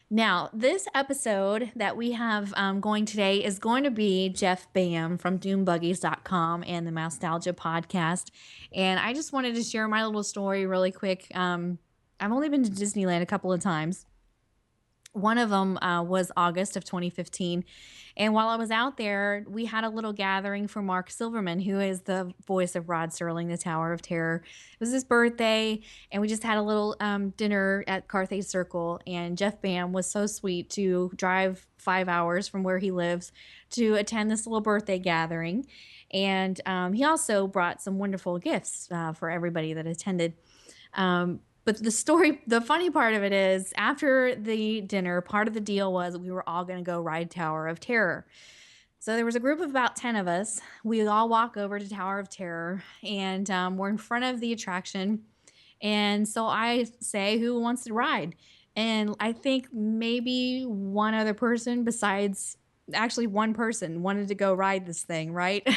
Now, this episode that we have going today is going to be Jeff Bam from doombuggies.com and the Nostalgia podcast. And I just wanted to share my little story really quick. I've only been to Disneyland a couple of times. One of them was August of 2015. And while I was out there, we had a little gathering for Mark Silverman, who is the voice of Rod Serling, the Tower of Terror. It was his birthday, and we just had a little dinner at Carthay Circle. And Jeff Bam was so sweet to drive 5 hours from where he lives to attend this little birthday gathering. And he also brought some wonderful gifts for everybody that attended. But the funny part of it is, after the dinner, part of the deal was we were all going to go ride Tower of Terror. So there was a group of about 10 of us. We all walk over to Tower of Terror, and we're in front of the attraction. And so I say, who wants to ride? And I think maybe one other person besides, actually one person wanted to go ride this thing, right?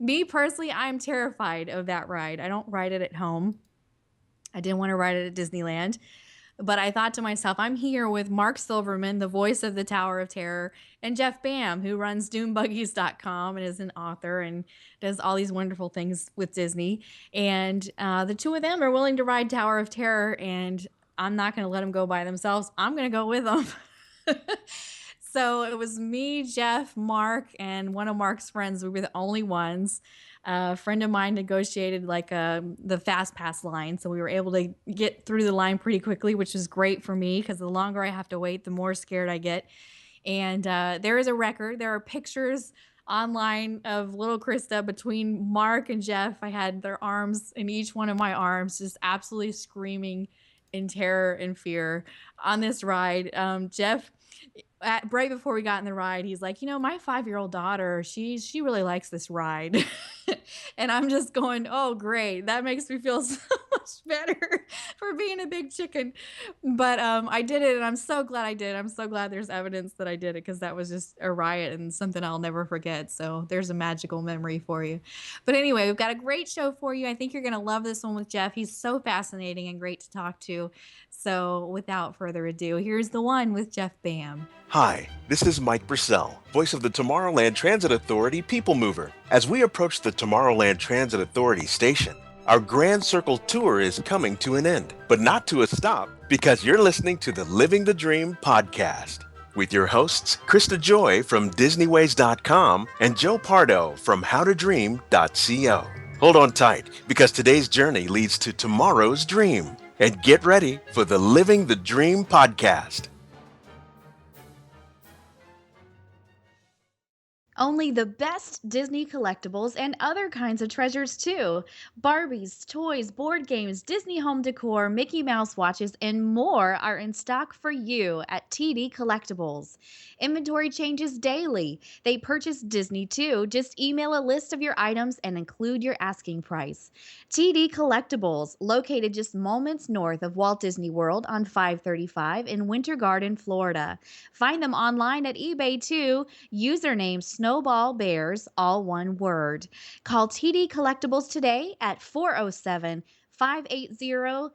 Me personally, I'm terrified of that ride. I don't ride it at home. I didn't want to ride it at Disneyland. But I thought to myself, I'm here with Mark Silverman, the voice of the Tower of Terror, and Jeff Bam, who runs doombuggies.com and is an author and does all these wonderful things with Disney. And the two of them are willing to ride Tower of Terror, and I'm not going to let them go by themselves. I'm going to go with them. So it was me, Jeff, Mark, and one of Mark's friends. We were the only ones. A friend of mine negotiated like the fast pass line, so we were able to get through the line pretty quickly, which is great for me because the longer I have to wait, the more scared I get. And there is a record. There are pictures online of little Krista between Mark and Jeff. I had their arms in each one of my arms, just absolutely screaming in terror and fear on this ride. Jeff, right before we got in the ride, he's like, my 5-year-old daughter, she really likes this ride. And I'm just going, oh, great. That makes me feel so much better for being a big chicken. But I did it, and I'm so glad I did. I'm so glad there's evidence that I did it, because that was just a riot and something I'll never forget. So there's a magical memory for you. But anyway, we've got a great show for you. I think you're going to love this one with Jeff. He's so fascinating and great to talk to. So without further ado, here's the one with Jeff Bam. Hi, this is Mike Purcell, voice of the Tomorrowland Transit Authority People Mover. As we approach the Tomorrowland Transit Authority station, our Grand Circle tour is coming to an end, but not to a stop, because you're listening to the Living the Dream podcast with your hosts, Krista Joy from DisneyWays.com and Joe Pardo from HowToDream.co. Hold on tight, because today's journey leads to tomorrow's dream. And get ready for the Living the Dream podcast. Only the best Disney collectibles and other kinds of treasures too. Barbies, toys, board games, Disney home decor, Mickey Mouse watches, and more are in stock for you at TD Collectibles. Inventory changes daily. They purchase Disney too. Just email a list of your items and include your asking price. TD Collectibles, located just moments north of Walt Disney World on 535 in Winter Garden, Florida. Find them online at eBay too. Username Snowball Bears, all one word. Call TD Collectibles today at 407 580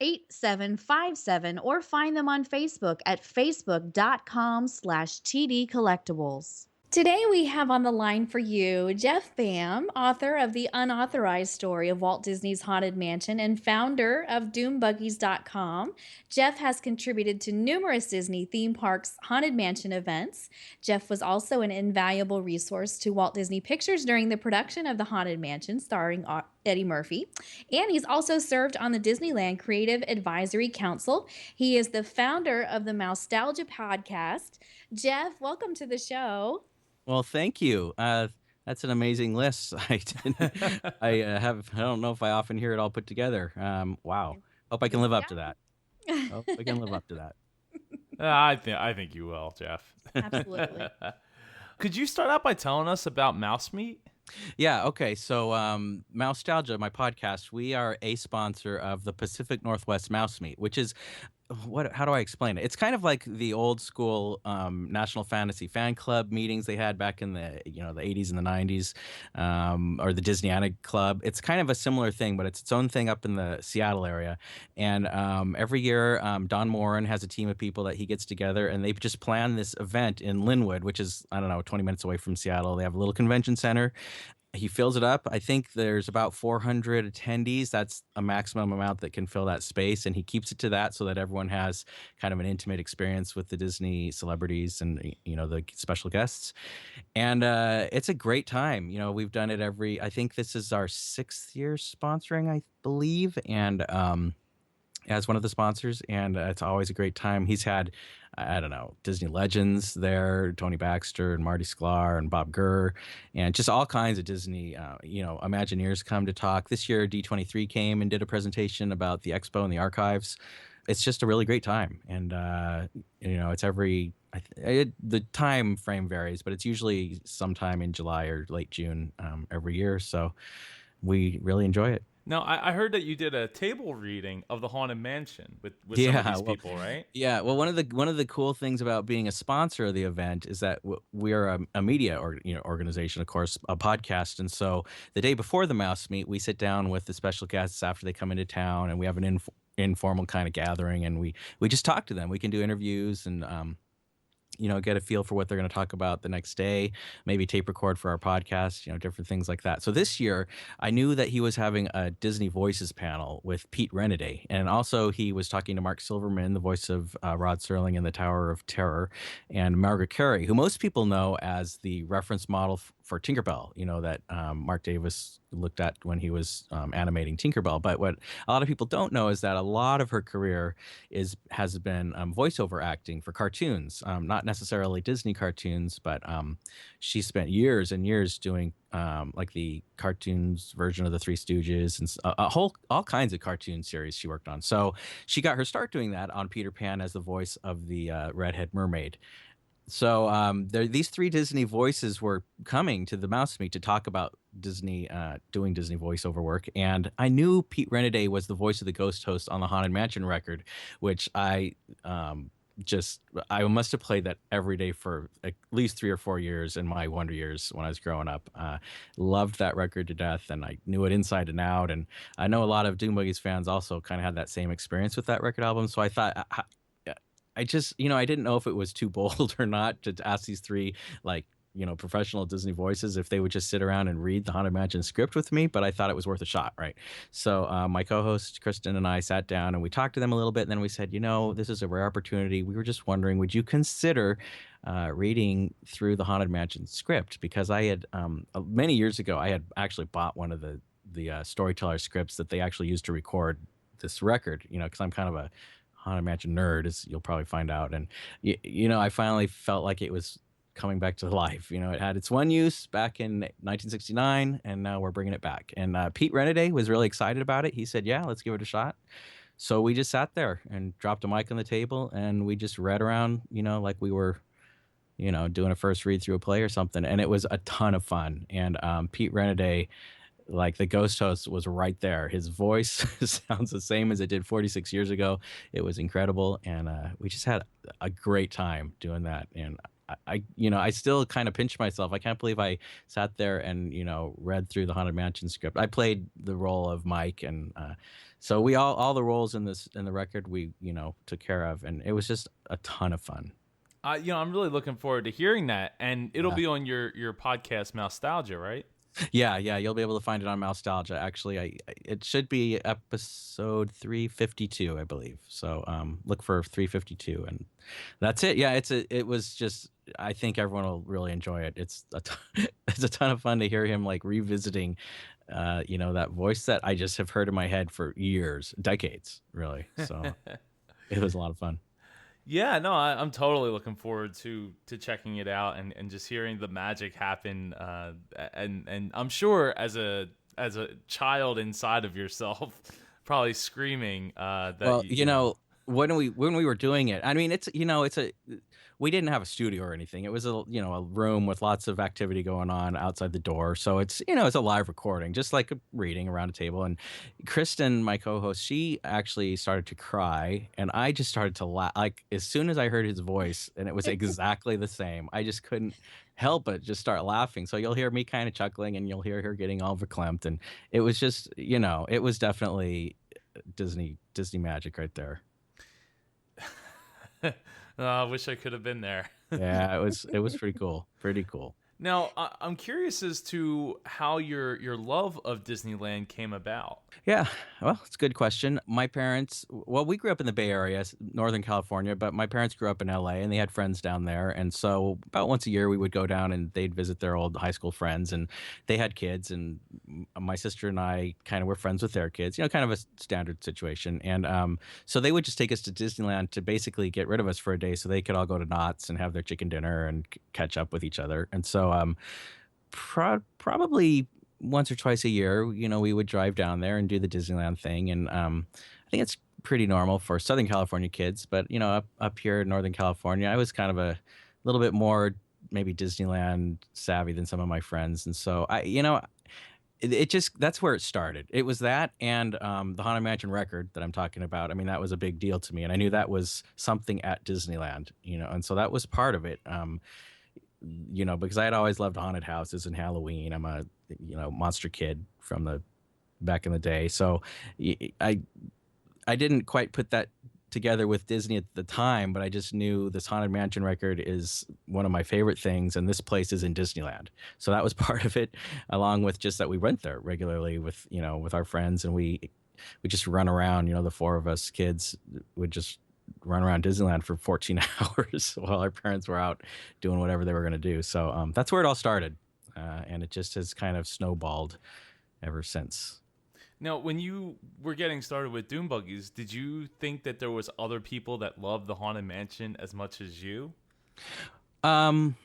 8757 or find them on Facebook at facebook.com/TD Collectibles. Today we have on the line for you Jeff Bam, author of The Unauthorized Story of Walt Disney's Haunted Mansion and founder of doombuggies.com. Jeff has contributed to numerous Disney theme parks Haunted Mansion events. Jeff was also an invaluable resource to Walt Disney Pictures during the production of The Haunted Mansion, starring Eddie Murphy. And he's also served on the Disneyland Creative Advisory Council. He is the founder of the Nostalgia podcast. Jeff, welcome to the show. Well, thank you. That's an amazing list. I don't know if I often hear it all put together. Wow. Hope I can live up to that. Hope I can live up to that. I think you will, Jeff. Absolutely. Could you start out by telling us about Mouse Meat? Yeah, okay. So Mousetalgia, my podcast, we are a sponsor of the Pacific Northwest Mouse Meet, which is what how do I explain it? It's kind of like the old school National Fantasy Fan Club meetings they had back in the the 80s and the 90s, or the Disneyanic Club. It's kind of a similar thing, but it's its own thing up in the Seattle area. And every year, Don Moran has a team of people that he gets together, and they just plan this event in Linwood, which is, I don't know, 20 minutes away from Seattle. They have a little convention center. He fills it up. I think there's about 400 attendees. That's a maximum amount that can fill that space, and he keeps it to that so that everyone has kind of an intimate experience with the Disney celebrities and the special guests. And it's a great time. We've done it every. I think this is our 6th year sponsoring, I believe, and as one of the sponsors, and it's always a great time. He's had, I don't know, Disney legends there, Tony Baxter and Marty Sklar and Bob Gurr, and just all kinds of Disney, Imagineers come to talk. This year, D23 came and did a presentation about the expo and the archives. It's just a really great time, and it's every. The time frame varies, but it's usually sometime in July or late June every year. So we really enjoy it. Now, I heard that you did a table reading of the Haunted Mansion with some of Yeah, these well, people, right? yeah. Well, one of the cool things about being a sponsor of the event is that we are a media organization, of course, a podcast, and so the day before the mouse meet, we sit down with the special guests after they come into town, and we have an informal kind of gathering, and we just talk to them. We can do interviews and get a feel for what they're going to talk about the next day, maybe tape record for our podcast, different things like that. So this year, I knew that he was having a Disney Voices panel with Pete Renaday. And also he was talking to Mark Silverman, the voice of Rod Serling in the Tower of Terror, and Margaret Carey, who most people know as the reference model for Tinkerbell, that Mark Davis looked at when he was animating Tinkerbell. But what a lot of people don't know is that a lot of her career has been voiceover acting for cartoons, not necessarily Disney cartoons, but she spent years and years doing like the cartoons version of the Three Stooges and all kinds of cartoon series she worked on. So she got her start doing that on Peter Pan as the voice of the Redhead Mermaid. So these 3 Disney voices were coming to the Mouse Meet to talk about Disney doing Disney voiceover work, and I knew Pete Renaday was the voice of the ghost host on the Haunted Mansion record, which I must have played that every day for at least 3 or 4 years in my Wonder Years when I was growing up. Loved that record to death, and I knew it inside and out. And I know a lot of Doom Buggies fans also kind of had that same experience with that record album. So I thought, I just, I didn't know if it was too bold or not to ask these 3 like, professional Disney voices if they would just sit around and read the Haunted Mansion script with me, but I thought it was worth a shot, right? So my co-host Kristen and I sat down and we talked to them a little bit, and then we said, this is a rare opportunity. We were just wondering, would you consider reading through the Haunted Mansion script? Because I had many years ago, I had actually bought one of the storyteller scripts that they actually used to record this record, because I'm kind of a Haunted Mansion nerd, as you'll probably find out. And, I finally felt like it was coming back to life. It had its one use back in 1969, and now we're bringing it back. And Pete Renaday was really excited about it. He said, yeah, let's give it a shot. So we just sat there and dropped a mic on the table, and we just read around, like we were, doing a first read through a play or something. And it was a ton of fun. And Pete Renaday, like the ghost host, was right there. His voice sounds the same as it did 46 years ago. It was incredible, and we just had a great time doing that. And I still kind of pinch myself. I can't believe I sat there and read through the Haunted Mansion script. I played the role of Mike, and so we all the roles in the record we took care of, and it was just a ton of fun. I'm really looking forward to hearing that, and it'll Yeah. be on your podcast, Nostalgia, right? Yeah, you'll be able to find it on Nostalgia. Actually, it should be episode 352, I believe. So look for 352, and that's it. Yeah, it was just. I think everyone will really enjoy it. It's it's a ton of fun to hear him like revisiting, that voice that I just have heard in my head for years, decades, really. So it was a lot of fun. Yeah, no, I'm totally looking forward to checking it out and just hearing the magic happen. And I'm sure as a child inside of yourself, probably screaming. Well, when we were doing it, I mean, it's a we didn't have a studio or anything. It was a room with lots of activity going on outside the door. So it's a live recording, just like a reading around a table. And Kristen, my co-host, she actually started to cry, and I just started to laugh. Like as soon as I heard his voice, and it was exactly the same, I just couldn't help but just start laughing. So you'll hear me kind of chuckling, and you'll hear her getting all verklempt, and it was just, it was definitely Disney magic right there. Oh, I wish I could have been there. Yeah, it was pretty cool. Pretty cool. Now, I'm curious as to how your love of Disneyland came about. Yeah, well, it's a good question. My parents, well, we grew up in the Bay Area, Northern California, but my parents grew up in LA and they had friends down there. And so about once a year we would go down and they'd visit their old high school friends, and they had kids, and my sister and I kind of were friends with their kids, kind of a standard situation. And so they would just take us to Disneyland to basically get rid of us for a day so they could all go to Knott's and have their chicken dinner and catch up with each other. And so probably once or twice a year, we would drive down there and do the Disneyland thing. And I think it's pretty normal for Southern California kids, but up here in Northern California, I was kind of a little bit more maybe Disneyland savvy than some of my friends. And so it just, that's where it started. It was that, and the Haunted Mansion record that I'm talking about. I mean, that was a big deal to me, and I knew that was something at Disneyland, and so that was part of it. Because I had always loved haunted houses and Halloween. I'm a, monster kid from the back in the day. So I I didn't quite put that together with Disney at the time, but I just knew this Haunted Mansion record is one of my favorite things, and this place is in Disneyland. So that was part of it, along with just that we went there regularly with with our friends, and we just run around. The four of us kids would just run around Disneyland for 14 hours while our parents were out doing whatever they were going to do. So that's where it all started, and it just has kind of snowballed ever since. Now, when you were getting started with Doom Buggies, did you think that there was other people that loved the Haunted Mansion as much as you? Um,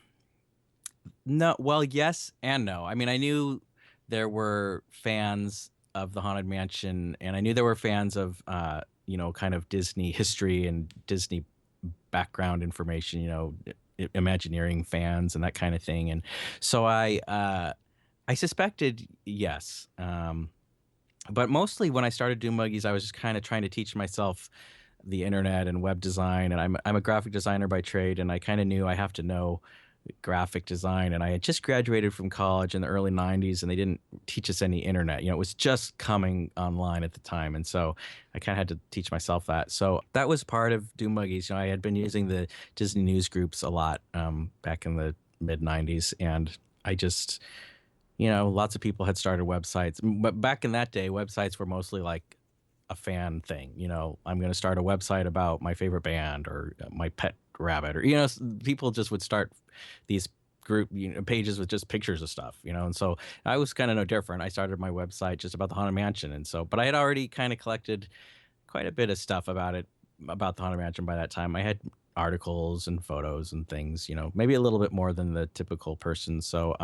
no, well, yes and no. I mean, I knew there were fans of the Haunted Mansion, and I knew there were fans of, kind of Disney history and Disney background information, Imagineering fans and that kind of thing. And so I suspected yes. But mostly when I started Doom Buggies, I was just kind of trying to teach myself the internet and web design. And I'm a graphic designer by trade, and I kind of knew I have to know graphic design. And I had just graduated from college in the early 90s, and they didn't teach us any internet. It was just coming online at the time. And so I kind of had to teach myself that. So that was part of Doom Buggies. I had been using the Disney news groups a lot back in the mid 90s. And I just, lots of people had started websites. But back in that day, websites were mostly like a fan thing. I'm going to start a website about my favorite band or my pet rabbit, or people just would start these group pages with just pictures of stuff, and so I was kind of no different. I started my website just about the Haunted Mansion, and so, but I had already kind of collected quite a bit of stuff about the Haunted Mansion by that time. I had articles and photos and things, maybe a little bit more than the typical person. So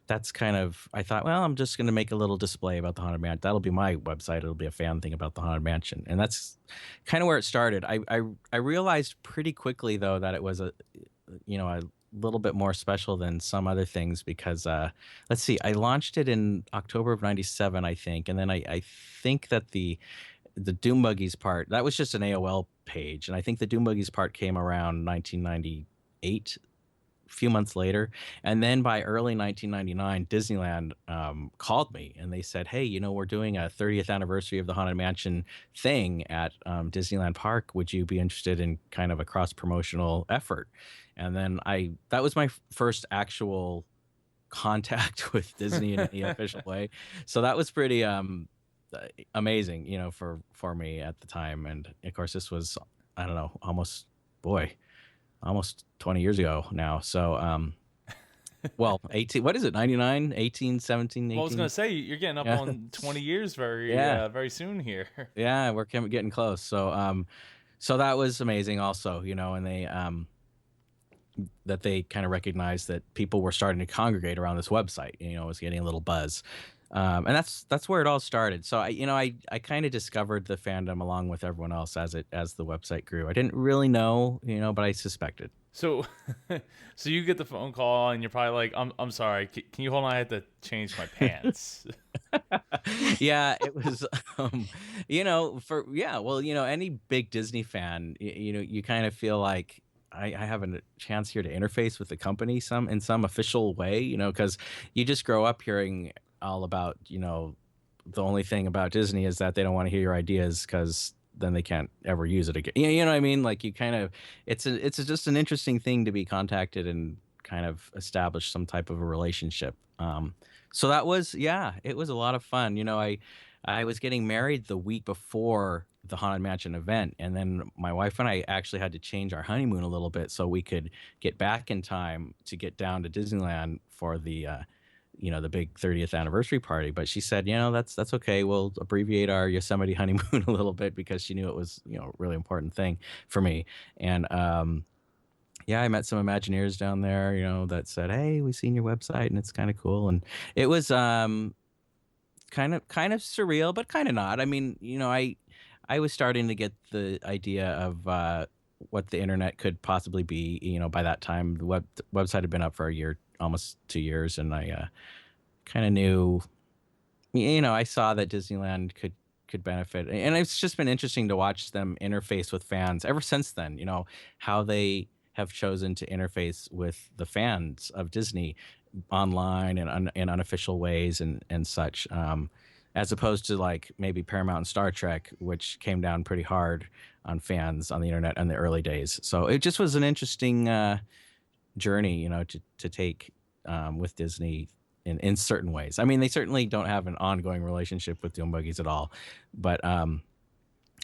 that's kind of, I thought, well, I'm just going to make a little display about the Haunted Mansion. That'll be my website. It'll be a fan thing about the Haunted Mansion. And that's kind of where it started. I realized pretty quickly, though, that it was a little bit more special than some other things because, let's see, I launched it in October of 97, I think. And then I think that the Doom Buggies part, that was just an AOL page. And I think the Doom Buggies part came around 1998, a few months later. And then by early 1999, Disneyland called me and they said, hey, we're doing a 30th anniversary of the Haunted Mansion thing at Disneyland Park. Would you be interested in kind of a cross-promotional effort? And then that was my first actual contact with Disney in any official way. So that was pretty amazing, for me at the time. And of course, this was, I don't know, almost 20 years ago now. So, well, 18, what is it? 99, 18, 17, 18? Well, I was going to say, you're getting up on 20 years very soon here. Yeah, we're getting close. So, so that was amazing also, and they, that they kind of recognized that people were starting to congregate around this website, it was getting a little buzz. And that's where it all started. So I kind of discovered the fandom along with everyone else as the website grew. I didn't really know, but I suspected. So, so you get the phone call and you're probably like, I'm sorry. Can you hold on? I have to change my pants. Yeah, it was, well, any big Disney fan, you kind of feel like I have a chance here to interface with the company in some official way, because you just grow up hearing all about, the only thing about Disney is that they don't want to hear your ideas because then they can't ever use it again. You know what I mean? Like you kind of, just an interesting thing to be contacted and kind of establish some type of a relationship. So that was, yeah, it was a lot of fun. I was getting married the week before the Haunted Mansion event, and then my wife and I actually had to change our honeymoon a little bit so we could get back in time to get down to Disneyland for the big 30th anniversary party. But she said, that's okay. We'll abbreviate our Yosemite honeymoon a little bit because she knew it was, a really important thing for me. And yeah, I met some Imagineers down there, that said, "Hey, we've seen your website and it's kind of cool." And it was kind of surreal, but kind of not. I mean, I was starting to get the idea of what the internet could possibly be. By that time, the website had been up for a year, almost 2 years, and I kind of knew. I saw that Disneyland could benefit, and it's just been interesting to watch them interface with fans ever since then. How they have chosen to interface with the fans of Disney online and in unofficial ways and such, as opposed to like maybe Paramount and Star Trek, which came down pretty hard on fans on the internet in the early days. So it just was an interesting journey, to take with Disney in certain ways. I mean, they certainly don't have an ongoing relationship with Doom Buggies at all, but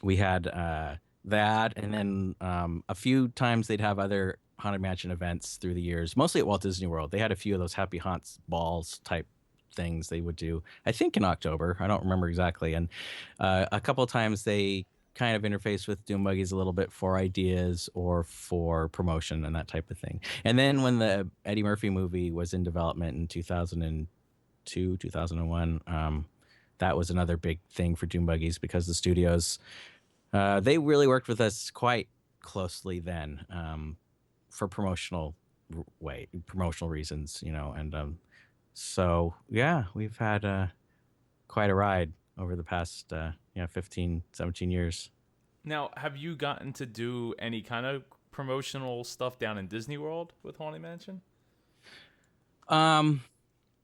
we had that, and then a few times they'd have other Haunted Mansion events through the years, mostly at Walt Disney World. They had a few of those Happy Haunts balls type things they would do, I think in October. I don't remember exactly. And a couple of times they kind of interface with Doom Buggies a little bit for ideas or for promotion and that type of thing. And then when the Eddie Murphy movie was in development in 2002, 2001, that was another big thing for Doom Buggies because the studios, they really worked with us quite closely then, for promotional reasons, and so yeah, we've had quite a ride over the past 15, 17 years. Now, have you gotten to do any kind of promotional stuff down in Disney World with Haunted Mansion? Um,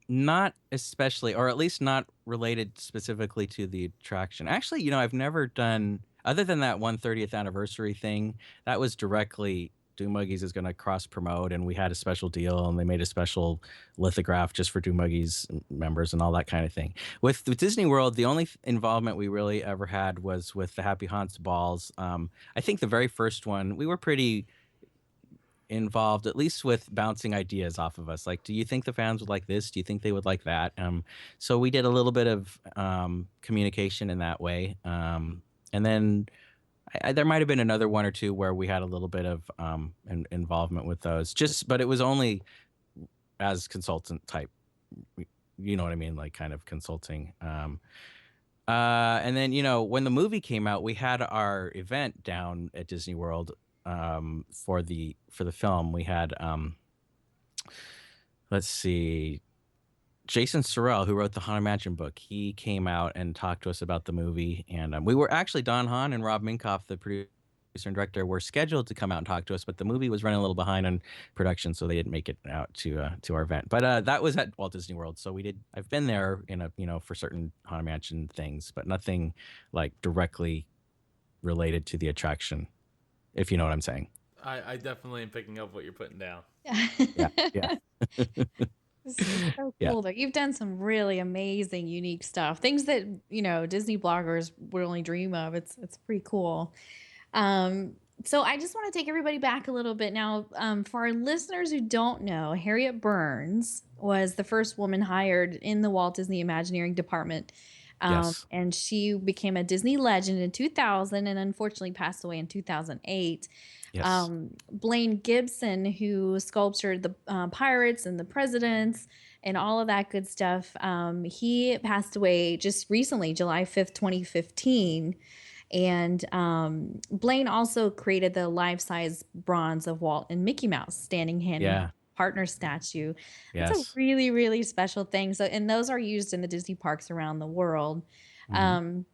Not especially, or at least not related specifically to the attraction. Actually, I've never done, other than that 130th anniversary thing, that was directly Doom Buggies is going to cross promote, and we had a special deal, and they made a special lithograph just for Doom Buggies members and all that kind of thing. With Disney World, the only involvement we really ever had was with the Happy Haunts balls. I think the very first one, we were pretty involved, at least with bouncing ideas off of us. Like, do you think the fans would like this? Do you think they would like that? So we did a little bit of communication in that way. And then there might have been another one or two where we had a little bit of involvement with those. But it was only as consultant type. You know what I mean? Like kind of consulting. And then, when the movie came out, we had our event down at Disney World for the film. We had let's see, Jason Sorrell, who wrote the Haunted Mansion book. He came out and talked to us about the movie, and we were actually, Don Hahn and Rob Minkoff, the producer and director, were scheduled to come out and talk to us, but the movie was running a little behind on production, so they didn't make it out to our event. But that was at Walt Disney World, so I've been there for certain Haunted Mansion things, but nothing like directly related to the attraction, if you know what I'm saying. I definitely am picking up what you're putting down. Yeah, yeah. It's so Yeah. cool though. You've done some really amazing, unique stuff. Things that, Disney bloggers would only dream of. It's pretty cool. So I just want to take everybody back a little bit now. For our listeners who don't know, Harriet Burns was the first woman hired in the Walt Disney Imagineering department. Yes. And she became a Disney legend in 2000 and unfortunately passed away in 2008. Yes. Blaine Gibson, who sculptured the pirates and the presidents and all of that good stuff, he passed away just recently, July 5th, 2015. And Blaine also created the life-size bronze of Walt and Mickey Mouse standing hand in hand Yeah. partner statue. That's a Yes. really, really special thing. So, and those are used in the Disney parks around the world. Hmm. Um,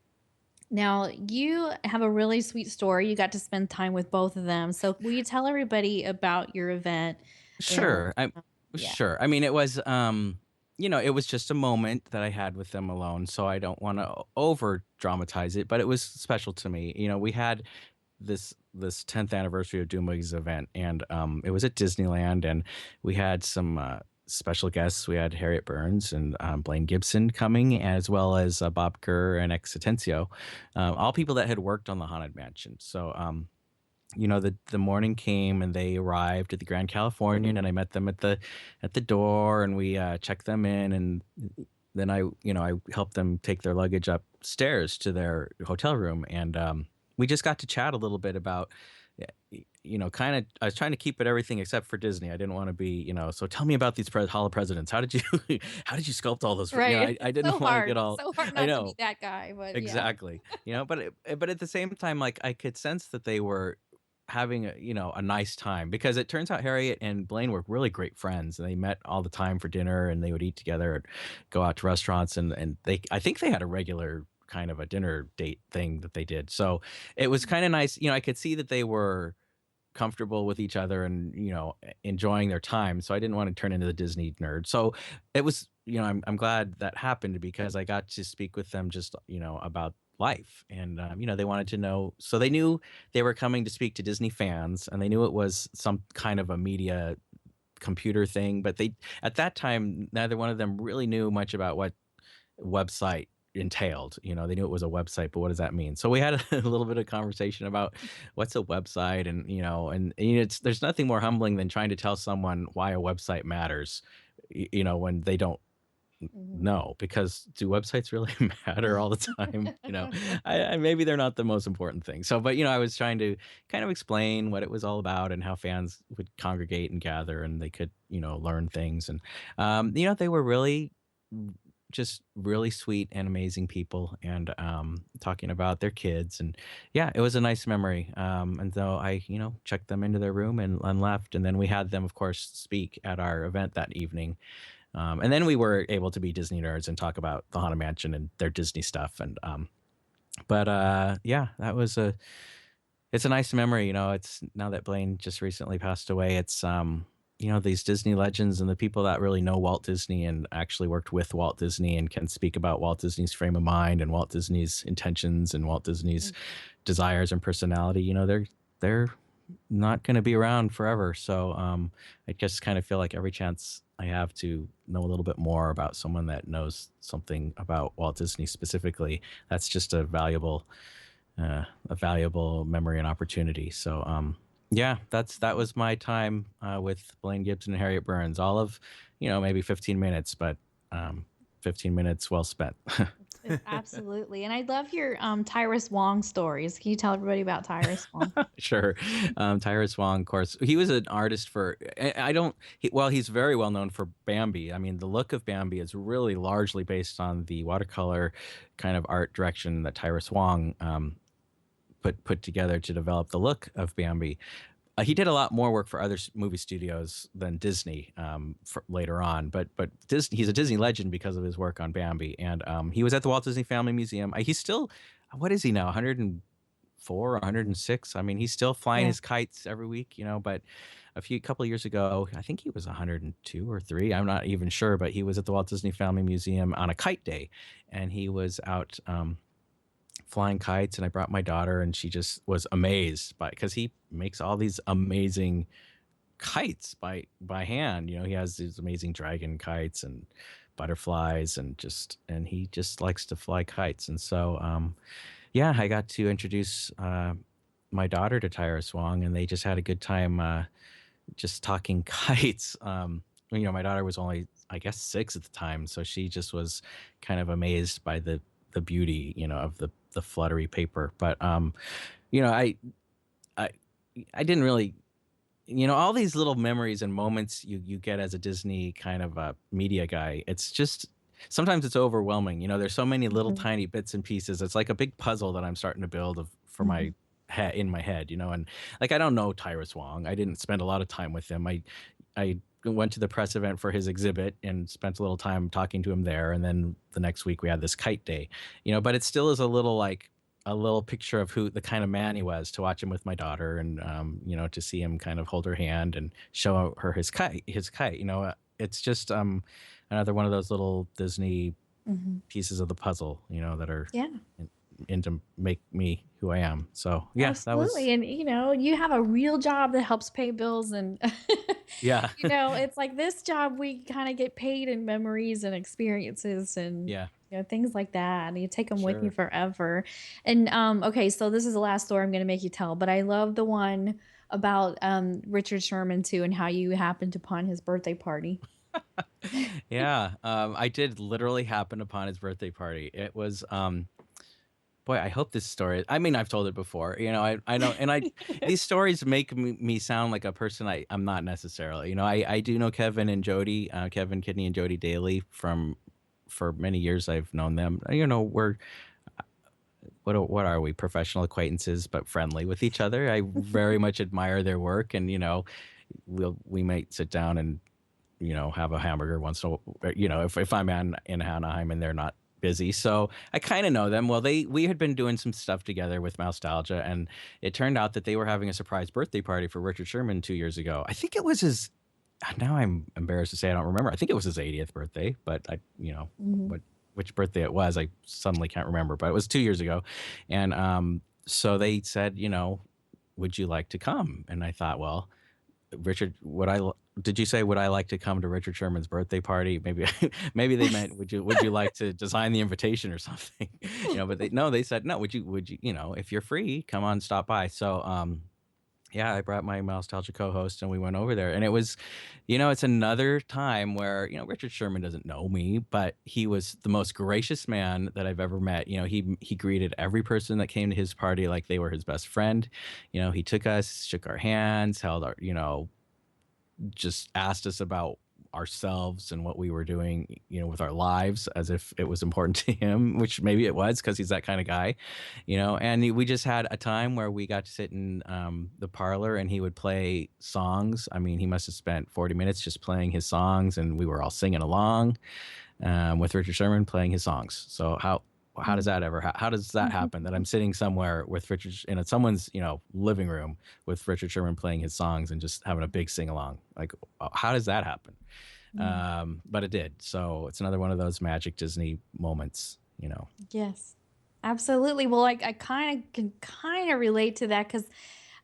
Now, you have a really sweet story. You got to spend time with both of them. So, will you tell everybody about your event? And Sure. I yeah. sure. I mean, it was it was just a moment that I had with them alone, so I don't want to over dramatize it, but it was special to me. We had this 10th anniversary of Doomwig's event, and it was at Disneyland, and we had some special guests. We had Harriet Burns and Blaine Gibson coming, as well as Bob Kerr and Ex Atencio, all people that had worked on the Haunted Mansion. So the morning came and they arrived at the Grand Californian, and I met them at the door, and we checked them in, and then I helped them take their luggage upstairs to their hotel room, and we just got to chat a little bit about kind of, I was trying to keep it everything except for Disney. I didn't want to be, so tell me about these Hall of Presidents. How did you how did you sculpt all those? Right. I It's so didn't want to get hard. It's all. so hard I not to be know. that guy, but yeah. Exactly. But at the same time, like, I could sense that they were having a nice time, because it turns out Harriet and Blaine were really great friends, and they met all the time for dinner, and they would eat together and go out to restaurants, and I think they had a regular kind of a dinner date thing that they did. So it was kind of nice. I could see that they were comfortable with each other and enjoying their time, so I didn't want to turn into the Disney nerd. So it was, I'm glad that happened, because I got to speak with them just about life, and they wanted to know, so they knew they were coming to speak to Disney fans, and they knew it was some kind of a media computer thing, but they, at that time, neither one of them really knew much about what website entailed. They knew it was a website, but what does that mean? So we had a little bit of conversation about what's a website, and it's, there's nothing more humbling than trying to tell someone why a website matters, when they don't Mhm. know, because do websites really matter all the time? Maybe they're not the most important thing. So, but I was trying to kind of explain what it was all about, and how fans would congregate and gather, and they could learn things, and they were really just really sweet and amazing people, and talking about their kids, and yeah, it was a nice memory. And so I checked them into their room, and left, and then we had them, of course, speak at our event that evening, and then we were able to be Disney nerds and talk about the Haunted Mansion and their Disney stuff. And but yeah, it's a nice memory. It's, now that Blaine just recently passed away, it's these Disney legends and the people that really know Walt Disney and actually worked with Walt Disney and can speak about Walt Disney's frame of mind and Walt Disney's intentions and Walt Disney's desires and personality. They're not going to be around forever. So I just kind of feel like every chance I have to know a little bit more about someone that knows something about Walt Disney specifically, that's just a valuable memory and opportunity. So yeah, that was my time with Blaine Gibson and Harriet Burns. All of maybe 15 minutes, but 15 minutes well spent. It's absolutely. And I love your Tyrus Wong stories. Can you tell everybody about Tyrus Wong? Sure. Tyrus Wong, of course, he was an artist for, I don't, well, he's very well known for Bambi. I mean, the look of Bambi is really largely based on the watercolor kind of art direction that Tyrus Wong put together to develop the look of Bambi. He did a lot more work for other movie studios than Disney later on, but he's a Disney legend because of his work on Bambi, and he was at the Walt Disney Family Museum. He's still, what is he now, 104 or 106? I mean, he's still flying Yeah. his kites every week, but couple of years ago, I think he was 102 or 3. I'm not even sure, but he was at the Walt Disney Family Museum on a kite day, and he was out flying kites, and I brought my daughter, and she just was amazed because he makes all these amazing kites by hand. He has these amazing dragon kites and butterflies, and he just likes to fly kites. And so yeah, I got to introduce my daughter to Tyrus Wong, and they just had a good time just talking kites. My daughter was only, I guess, 6 at the time, so she just was kind of amazed by the the beauty, of the fluttery paper. But you know, I I didn't really, all these little memories and moments you get as a Disney kind of a media guy. It's just sometimes it's overwhelming. There's so many little Mhm, tiny bits and pieces. It's like a big puzzle that I'm starting to build for mhm, my head in my head. And like I don't know Tyrus Wong. I didn't spend a lot of time with him. I went to the press event for his exhibit and spent a little time talking to him there. And then the next week we had this kite day. But it still is a little picture of who the kind of man he was to watch him with my daughter and to see him kind of hold her hand and show her his kite. It's just another one of those little Disney mhm. pieces of the puzzle, that are Yeah. in to make me who I am. So yeah, that was Absolutely, and, you have a real job that helps pay bills and, yeah. it's like this job, we kinda get paid in memories and experiences and, Yeah, things like that, and you take them with you sure. forever, and, okay, so this is the last story I'm gonna make you tell, but I love the one about, Richard Sherman too and how you happened upon his birthday party. Yeah, I did literally happen upon his birthday party. It was boy, I hope this story. I mean, I've told it before. I know, and these stories make me sound like a person I'm not necessarily. I do know Kevin and Jody, Kevin Kidney and Jody Daly for many years. I've known them. We're what are we, professional acquaintances but friendly with each other. I very much admire their work, and we might sit down and have a hamburger once in a if I'm in Anaheim and they're not busy. So I kind of know them. Well, we had been doing some stuff together with Nostalgia, and it turned out that they were having a surprise birthday party for Richard Sherman 2 years ago. I think it was his. Now I'm embarrassed to say I don't remember. I think it was his 80th birthday, but Mhm. what which birthday it was, I suddenly can't remember. But it was 2 years ago, and so they said, would you like to come? And I thought, well, Richard, did you say would I like to come to Richard Sherman's birthday party? Maybe maybe they meant would you like to design the invitation or something? But they said no. Would you if you're free, come on, stop by. So yeah, I brought my nostalgia co-host and we went over there, and it was, it's another time where Richard Sherman doesn't know me, but he was the most gracious man that I've ever met. He greeted every person that came to his party like they were his best friend. He took us, shook our hands, held our just asked us about ourselves and what we were doing, with our lives as if it was important to him, which maybe it was because he's that kind of guy, and we just had a time where we got to sit in the parlor and he would play songs. I mean, he must have spent 40 minutes just playing his songs and we were all singing along with Richard Sherman playing his songs. So how does that how does that happen that I'm sitting somewhere with Richard in someone's living room with Richard Sherman playing his songs and just having a big sing along? Like, how does that happen? Mm. But it did. So it's another one of those magic Disney moments. Yes, absolutely. Well, I kind of can kind of relate to that because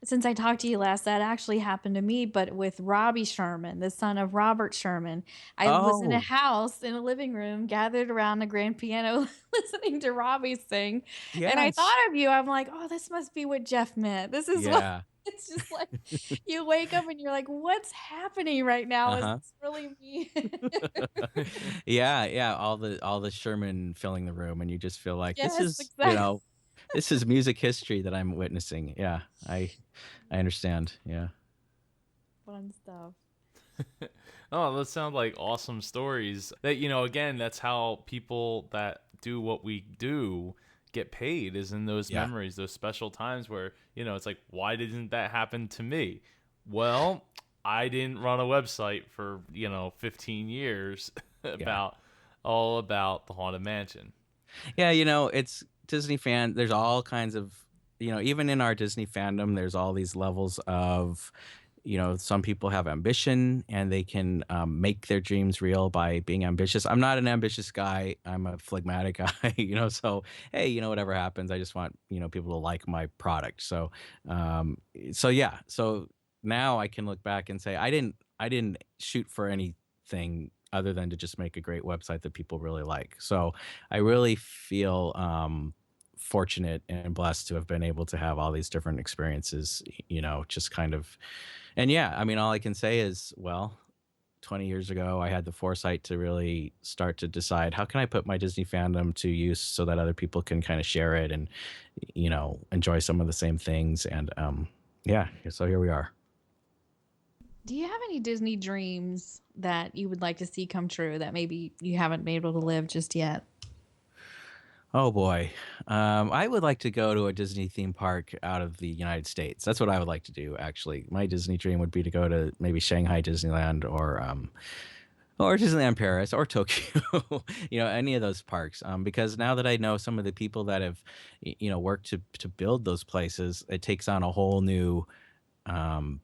since I talked to you last, that actually happened to me, but with Robbie Sherman, the son of Robert Sherman. I was in a Oh, house in a living room, gathered around the grand piano, listening to Robbie sing, and I yes. thought of you. I'm like, oh, this must be what Jeff meant. This is what. Yeah. It's just like you wake up and you're like, what's happening right now? Is Uh-huh. this really me? Yeah, yeah. All the Sherman filling the room, and you just feel like this Yes, is, exactly. this is music history that I'm witnessing. Yeah, I understand. Yeah. Fun stuff. Oh, those sound like awesome stories. That again, that's how people that do what we do get paid, is in those Yeah. memories, those special times where it's like, why didn't that happen to me? Well, I didn't run a website for 15 years Yeah. about the Haunted Mansion. Yeah, it's Disney fan. There's all kinds of, even in our Disney fandom, there's all these levels of, some people have ambition and they can make their dreams real by being ambitious. I'm not an ambitious guy. I'm a phlegmatic guy, so, hey, whatever happens, I just want, people to like my product. So yeah. So now I can look back and say, I didn't shoot for anything other than to just make a great website that people really like. So I really feel fortunate and blessed to have been able to have all these different experiences, just kind of. And yeah, I mean, all I can say is, well, 20 years ago, I had the foresight to really start to decide how can I put my Disney fandom to use so that other people can kind of share it and, enjoy some of the same things. And yeah, so here we are. Do you have any Disney dreams that you would like to see come true that maybe you haven't been able to live just yet? Oh boy. I would like to go to a Disney theme park out of the United States. That's what I would like to do, actually. My Disney dream would be to go to maybe Shanghai Disneyland or Disneyland Paris or Tokyo, any of those parks. Because now that I know some of the people that have, worked to build those places, it takes on a whole new, um,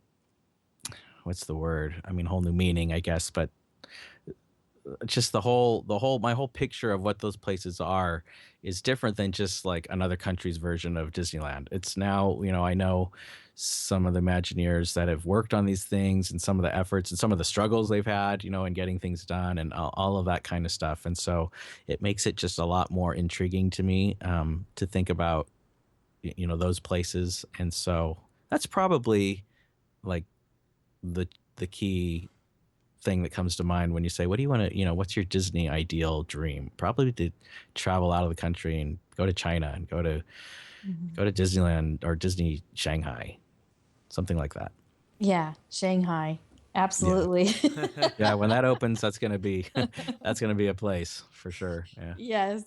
what's the word? I mean, whole new meaning, I guess. But just my whole picture of what those places are is different than just like another country's version of Disneyland. It's now, I know some of the Imagineers that have worked on these things and some of the efforts and some of the struggles they've had, in getting things done and all of that kind of stuff. And so it makes it just a lot more intriguing to me, to think about, those places. And so that's probably like the key thing that comes to mind when you say, what do you want to, what's your Disney ideal dream? Probably to travel out of the country and go to China and Mhm. go to Disneyland or Disney Shanghai, something like that. Yeah, Shanghai. Yeah. Absolutely. Yeah. When that opens, that's going to be, that's going to be a place for sure. Yeah. Yes.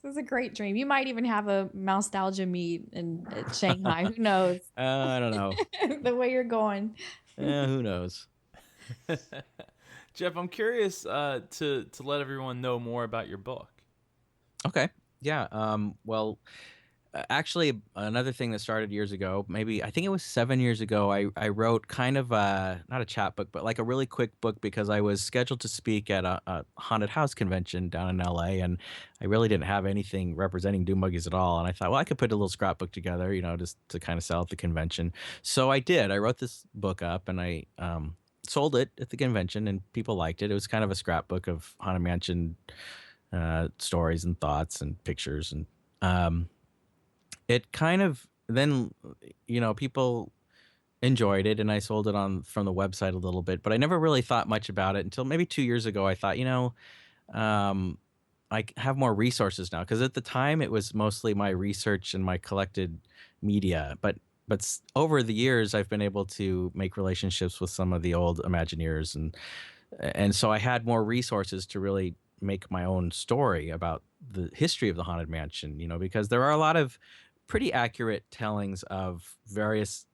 It's a great dream. You might even have a nostalgia meet in at Shanghai. Who knows? I don't know. The way you're going. Who knows? Jeff, I'm curious to let everyone know more about your book. Okay. Yeah. Well, actually, another thing that started years ago, maybe I think it was 7 years ago, I wrote kind of not a chapbook, but like a really quick book because I was scheduled to speak at a haunted house convention down in LA, and I really didn't have anything representing Doom Buggies at all. And I thought, well, I could put a little scrapbook together, just to kind of sell at the convention. So I did. I wrote this book up and I sold it at the convention, and people liked it. It was kind of a scrapbook of Haunted Mansion stories and thoughts and pictures and. It kind of then people enjoyed it, and I sold it on from the website a little bit, but I never really thought much about it until maybe 2 years ago. I thought, um, have more resources now, because at the time it was mostly my research and my collected media, but over the years I've been able to make relationships with some of the old Imagineers, and so I had more resources to really make my own story about the history of the Haunted Mansion, because there are a lot of pretty accurate tellings of various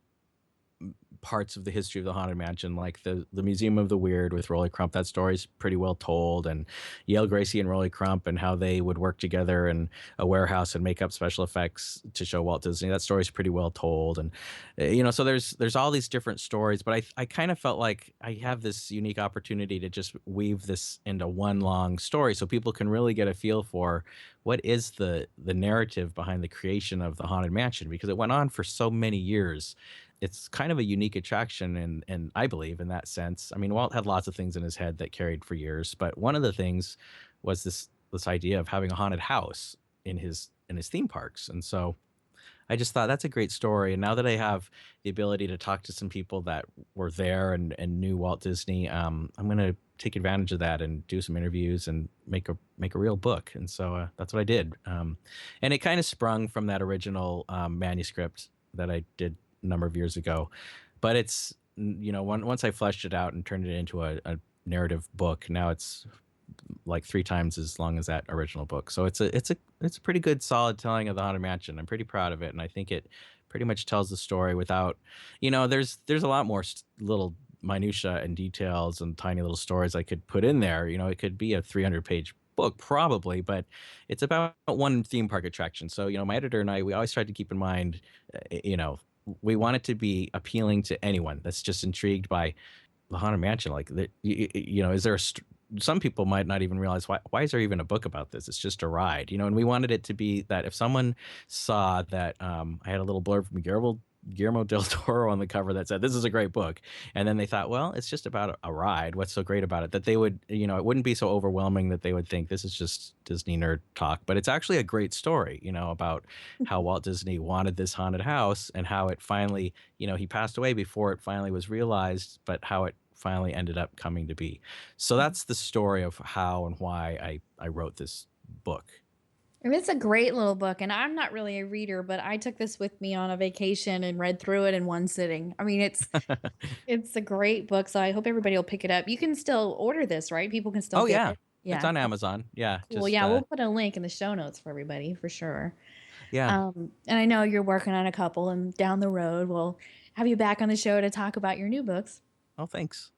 parts of the history of the Haunted Mansion, like the Museum of the Weird with Rolly Crump. That story's pretty well told, and Yale Gracie and Rolly Crump and how they would work together in a warehouse and make up special effects to show Walt Disney. That story's pretty well told, and so there's all these different stories. But I kind of felt like I have this unique opportunity to just weave this into one long story, so people can really get a feel for what is the narrative behind the creation of the Haunted Mansion, because it went on for so many years. It's kind of a unique attraction, and I believe in that sense. I mean, Walt had lots of things in his head that carried for years, but one of the things was this idea of having a haunted house in his theme parks. And so I just thought that's a great story. And now that I have the ability to talk to some people that were there and knew Walt Disney, I'm going to take advantage of that and do some interviews and make a real book. And so that's what I did. And it kind of sprung from that original manuscript that I did a number of years ago. But it's, once I fleshed it out and turned it into a narrative book, now it's like 3 times as long as that original book. So it's a pretty good solid telling of the Haunted Mansion. I'm pretty proud of it, and I think it pretty much tells the story without, there's a lot more little minutia and details and tiny little stories I could put in there. It could be a 300-page book probably, but it's about one theme park attraction. So, my editor and I, we always tried to keep in mind, we want it to be appealing to anyone that's just intrigued by the Haunted Mansion. Like, is there some people might not even realize why is there even a book about this? It's just a ride, and we wanted it to be that if someone saw that I had a little blurb from Guillermo del Toro on the cover that said, "This is a great book," and then they thought, well, it's just about a ride. What's so great about it? That they would, it wouldn't be so overwhelming that they would think this is just Disney nerd talk, but it's actually a great story, about how Walt Disney wanted this haunted house and how it finally, he passed away before it finally was realized, but how it finally ended up coming to be. So that's the story of how and why I wrote this book. And it's a great little book, and I'm not really a reader, but I took this with me on a vacation and read through it in one sitting. I mean, it's a great book, so I hope everybody will pick it up. You can still order this, right? People can still Oh get yeah, it. it's Yeah, on Amazon. Yeah, cool. just Yeah, we'll put a link in the show notes for everybody for sure. yeah. And I know you're working on a couple, and down the road we'll have you back on the show to talk about your new books. Oh, thanks.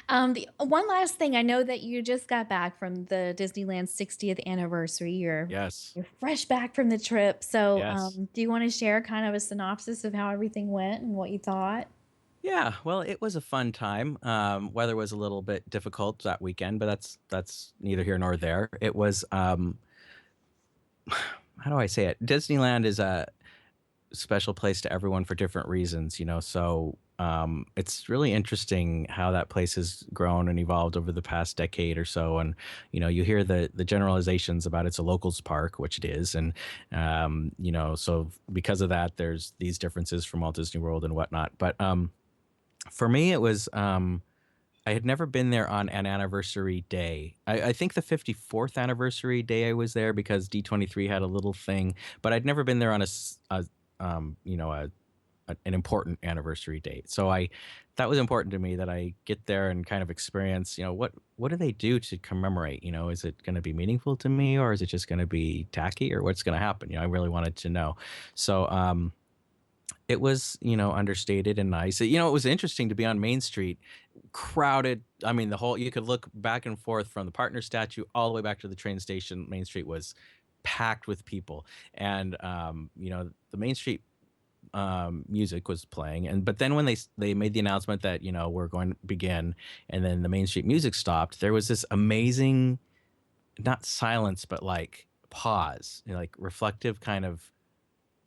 The one last thing, I know that you just got back from the Disneyland 60th anniversary. Yes. You're fresh back from the trip. So, Yes. do you want to share kind of a synopsis of how everything went and what you thought? Yeah, well, it was a fun time. Weather was a little bit difficult that weekend, but that's neither here nor there. It was how do I say it? Disneyland is a special place to everyone for different reasons, you know. So it's really interesting how that place has grown and evolved over the past decade or so. And you know, you hear the generalizations about it's a locals park, which it is, and you know, so because of that, there's these differences from Walt Disney World and whatnot. But for me, it was I had never been there on an anniversary day. I think the 54th anniversary day I was there because D23 had a little thing, but I'd never been there on you know, an important anniversary date. So that was important to me that I get there and kind of experience, you know, what do they do to commemorate? You know, is it going to be meaningful to me, or is it just going to be tacky, or what's going to happen? You know, I really wanted to know. So it was, you know, understated and nice. You know, it was interesting to be on Main Street, crowded. I mean, you could look back and forth from the partner statue all the way back to the train station. Main Street was packed with people. And, you know, the Main Street music was playing. But then when they made the announcement that, you know, we're going to begin, and then the Main Street music stopped, there was this amazing, not silence, but like pause, you know, like reflective kind of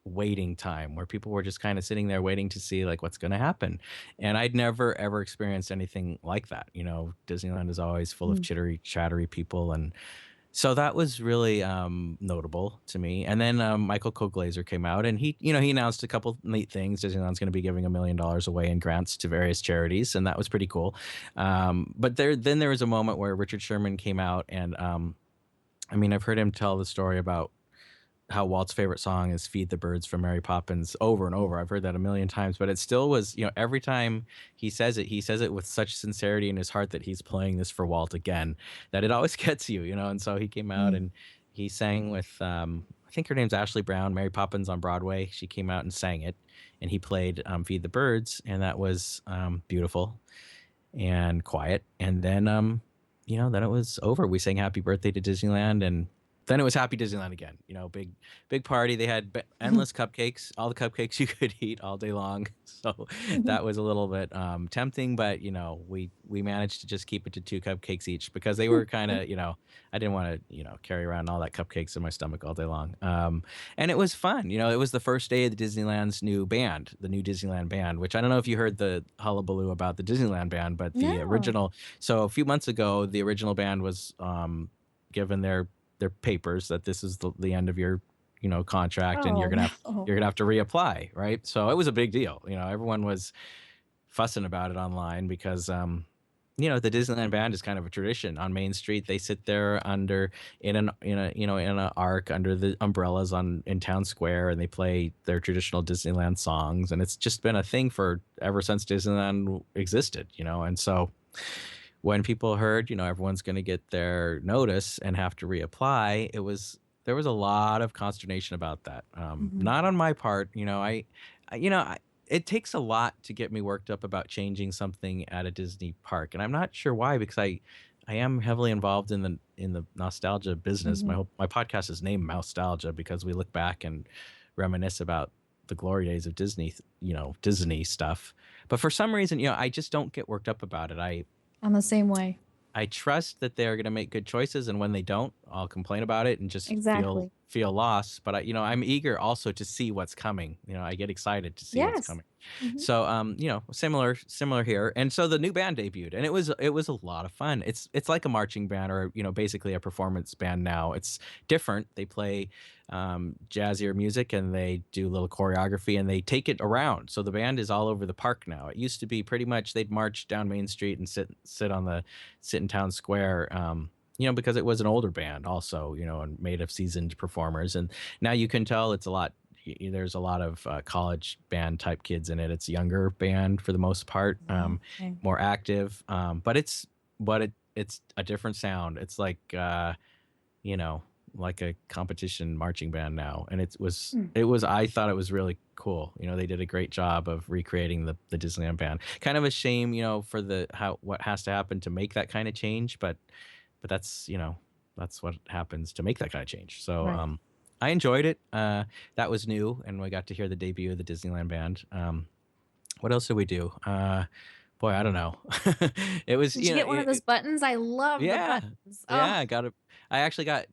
waiting time where people were just kind of sitting there waiting to see like what's going to happen. And I'd never ever experienced anything like that. You know, Disneyland is always full of Mm. chattery people, and so that was really notable to me. And then Michael Koglazer came out, and he announced a couple neat things. Disneyland's going to be giving $1 million away in grants to various charities, and that was pretty cool. But there was a moment where Richard Sherman came out, and I mean, I've heard him tell the story about how Walt's favorite song is "Feed the Birds" from Mary Poppins over and over. I've heard that a million times, but it still was, you know, every time he says it with such sincerity in his heart that he's playing this for Walt again, that it always gets you, you know. And so he came out Mm. and he sang with, I think her name's Ashley Brown, Mary Poppins on Broadway. She came out and sang it, and he played "Feed the Birds," and that was beautiful and quiet. And then, you know, then it was over. We sang "Happy Birthday" to Disneyland, and then it was Happy Disneyland again. You know, big party. They had endless cupcakes, all the cupcakes you could eat all day long. So that was a little bit tempting, but you know, we managed to just keep it to 2 cupcakes each because they were kind of, you know, I didn't want to, you know, carry around all that cupcakes in my stomach all day long. And it was fun. You know, it was the first day of the Disneyland's new band, the new Disneyland band, which I don't know if you heard the hullabaloo about the Disneyland band, but the No. original. So a few months ago, the original band was given their papers that this is the end of your, you know, contract, and Oh, no. you're gonna have to reapply, right? So it was a big deal. You know, everyone was fussing about it online because you know, the Disneyland band is kind of a tradition on Main Street. They sit there under in a you know, in an arc under the umbrellas in Town Square, and they play their traditional Disneyland songs, and it's just been a thing for ever since Disneyland existed, you know. And so when people heard, you know, everyone's going to get their notice and have to reapply, there was a lot of consternation about that. Mhm. Not on my part, you know. You know, it takes a lot to get me worked up about changing something at a Disney park, and I'm not sure why, because I am heavily involved in the nostalgia business. Mhm. My podcast is named Nostalgia because we look back and reminisce about the glory days of Disney, you know, Disney stuff. But for some reason, you know, I just don't get worked up about it. I'm the same way. I trust that they're going to make good choices, and when they don't, I'll complain about it and just Exactly. feel lost. But I'm eager also to see what's coming. I get excited to see what's Yes. coming. Mhm. So similar here. And so the new band debuted, and it was a lot of fun. It's like a marching band, or basically a performance band now. It's different. They play jazzier music, and they do a little choreography, and they take it around. So the band is all over the park now. It used to be pretty much they'd march down Main Street and sit in town square. Because it was an older band also, and made of seasoned performers. And now you can tell it's a lot. There's a lot of college band type kids in it. It's a younger band for the most part, Okay. more active, but it's a different sound. It's you know like a competition marching band now, and Mm. I thought it was really cool. They did a great job of recreating the Disneyland band. Kind of a shame, for the how what has to happen to make that kind of change, but that's what happens to make that kind of change. So Right. I enjoyed it. That was new, and we got to hear the debut of the Disneyland band. What else did we do? Boy, I don't know. It was, Did you get one of those buttons? I love the yeah. buttons. Yeah, Oh, I actually got,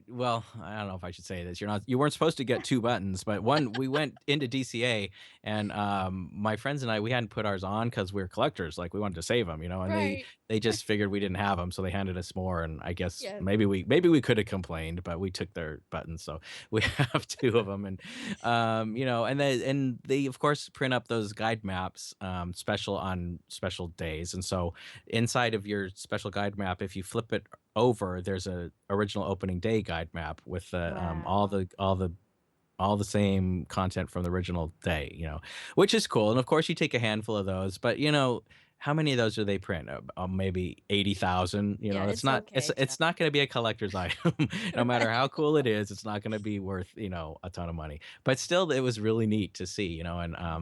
well, I don't know if I should say this. You weren't supposed to get two buttons, but one, we went into DCA, and my friends and I, we hadn't put ours on because we are collectors. Like, we wanted to save them, and right. they just figured we didn't have them. So they handed us more. And I guess Yes. maybe we could have complained, but we took their buttons. So we have two of them. And, and they, of course, print up those guide maps, special on special days. And so inside of your special guide map, if you flip it over, there's a original opening day guide map with all Wow. the same content from the original day, which is cool. And of course, you take a handful of those, but how many of those do they print? Maybe 80,000. Yeah, It's it's not okay, Jeff. it's not going to be a collector's item. No matter how cool it is, it's not going to be worth a ton of money. But still, it was really neat to see. Yeah.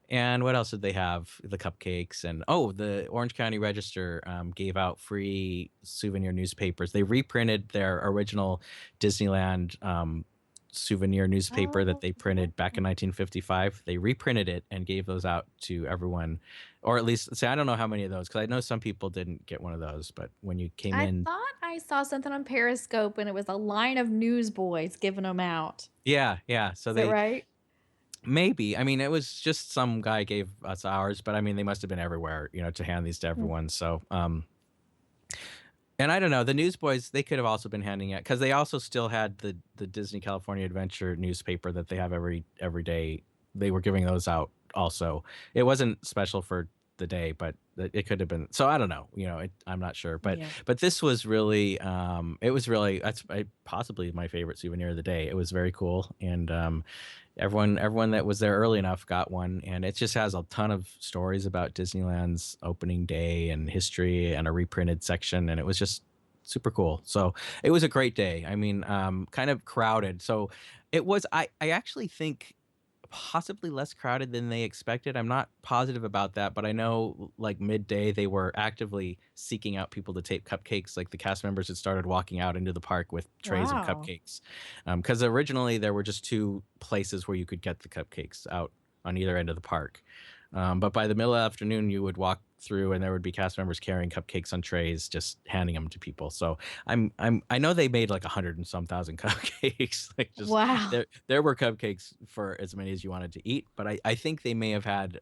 And what else did they have? The cupcakes, and the Orange County Register gave out free souvenir newspapers. They reprinted their original Disneyland souvenir newspaper that Oh, they printed back in 1955. They reprinted it and gave those out to everyone, or at least say, I don't know how many of those, because I know some people didn't get one of those. But when you came I in, thought I saw something on Periscope and it was a line of newsboys giving them out. yeah. So Is that they right? maybe, I mean, it was just some guy gave us ours, but I mean, they must have been everywhere, to hand these to Hmm. everyone. So and I don't know, the newsboys, they could have also been handing it, because they also still had the Disney California Adventure newspaper that they have every day. They were giving those out also. It wasn't special for the day, but it could have been. So I don't know. I'm not sure. But Yeah. but this was really, it was really, that's possibly my favorite souvenir of the day. It was very cool, and everyone that was there early enough got one. And it just has a ton of stories about Disneyland's opening day and history, and a reprinted section, and it was just super cool. So it was a great day. I mean, kind of crowded. So it was, I actually think, possibly less crowded than they expected. I'm not positive about that, but I know, like, midday they were actively seeking out people to take cupcakes. Like, the cast members had started walking out into the park with trays of Wow. cupcakes, because originally there were just two places where you could get the cupcakes out on either end of the park. But by the middle of the afternoon, you would walk through, and there would be cast members carrying cupcakes on trays, just handing them to people. So I know they made like 100 and some thousand cupcakes. Like, just Wow. there were cupcakes for as many as you wanted to eat. But I think they may have had,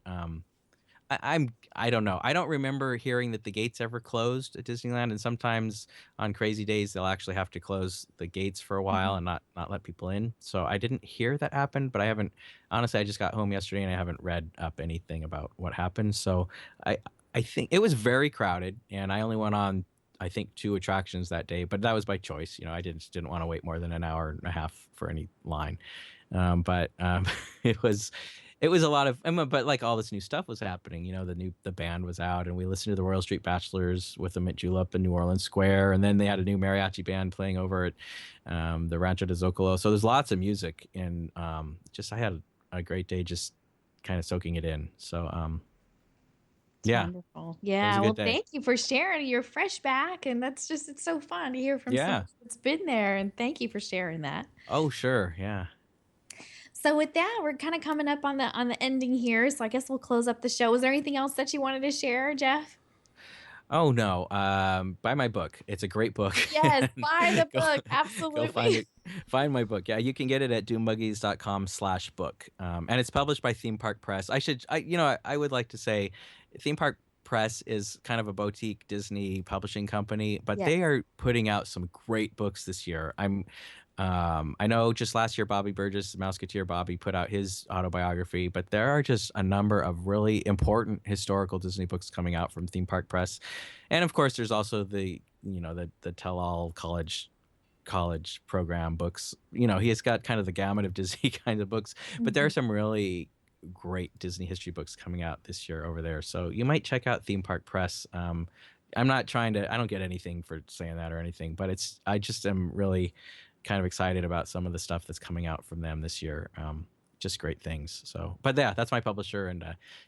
I don't know. I don't remember hearing that the gates ever closed at Disneyland, and sometimes on crazy days they'll actually have to close the gates for a while Mhm. and not let people in. So I didn't hear that happen, but I haven't, honestly, I just got home yesterday and I haven't read up anything about what happened. So I I think it was very crowded, and I only went on, I think, two attractions that day, but that was by choice. I didn't want to wait more than an hour and a half for any line. But it was a lot of, but like, all this new stuff was happening. The band was out, and we listened to the Royal Street Bachelors with the Mint Julep in New Orleans Square, and then they had a new mariachi band playing over at the Rancho de Zocalo. So there's lots of music, and just I had a great day just kind of soaking it in. So It's yeah, wonderful. it was Yeah. a good Well, day. thank you for sharing. You're fresh back, and it's so fun to hear from someone Yeah. that's been there. And thank you for sharing that. Oh, sure. Yeah. So with that, we're kind of coming up on the ending here. So I guess we'll close up the show. Was there anything else that you wanted to share, Jeff? Oh no, buy my book. It's a great book. Yes, And buy the go book. go find Absolutely. it. Find my book. Yeah, you can get it at doombuggies.com/book. And it's published by Theme Park Press. I would like to say Theme Park Press is kind of a boutique Disney publishing company, but Yes. they are putting out some great books this year. I know just last year, Bobby Burgess, Mouseketeer Bobby, put out his autobiography, but there are just a number of really important historical Disney books coming out from Theme Park Press. And of course, there's also the tell all college program books. He has got kind of the gamut of Disney kind of books, but there are Mhm. some really great Disney history books coming out this year over there. So you might check out Theme Park Press. I don't get anything for saying that or anything, but I just am really kind of excited about some of the stuff that's coming out from them this year. Just great things. So, but yeah, that's my publisher, and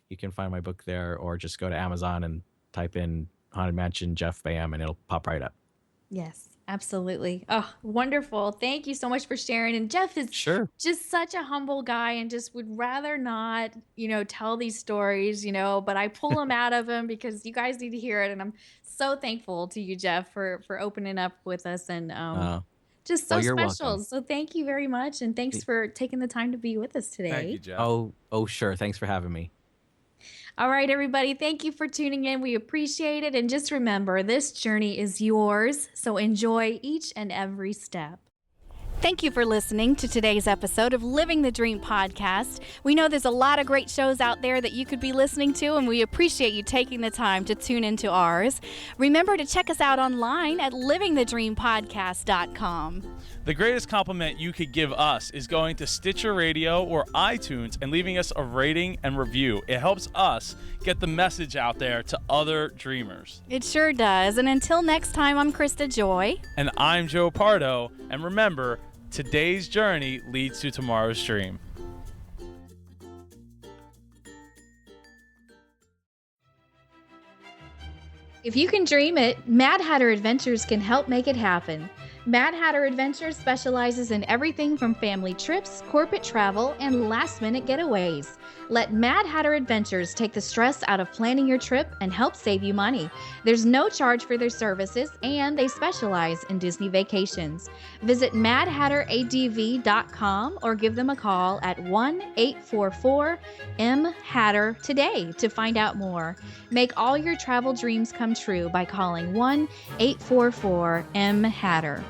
you can find my book there, or just go to Amazon and type in Haunted Mansion Jeff Bam, and it'll pop right up. Yes, absolutely. Oh, wonderful. Thank you so much for sharing. And Jeff is Sure. just such a humble guy and just would rather not, tell these stories, but I pull them out of him because you guys need to hear it. And I'm so thankful to you, Jeff, for opening up with us and Uh, just well, so you're special. welcome. So thank you very much. And thanks for taking the time to be with us Thank you, today. Jeff. Oh, sure. Thanks for having me. All right, everybody. Thank you for tuning in. We appreciate it. And just remember, this journey is yours. So enjoy each and every step. Thank you for listening to today's episode of Living the Dream podcast. We know there's a lot of great shows out there that you could be listening to, and we appreciate you taking the time to tune into ours. Remember to check us out online at livingthedreampodcast.com. The greatest compliment you could give us is going to Stitcher Radio or iTunes and leaving us a rating and review. It helps us get the message out there to other dreamers. It sure does. And until next time, I'm Krista Joy. And I'm Joe Pardo. And remember, today's journey leads to tomorrow's dream. If you can dream it, Mad Hatter Adventures can help make it happen. Mad Hatter Adventures specializes in everything from family trips, corporate travel, and last-minute getaways. Let Mad Hatter Adventures take the stress out of planning your trip and help save you money. There's no charge for their services, and they specialize in Disney vacations. Visit madhatteradv.com or give them a call at 1-844-M-HATTER today to find out more. Make all your travel dreams come true by calling 1-844-M-HATTER.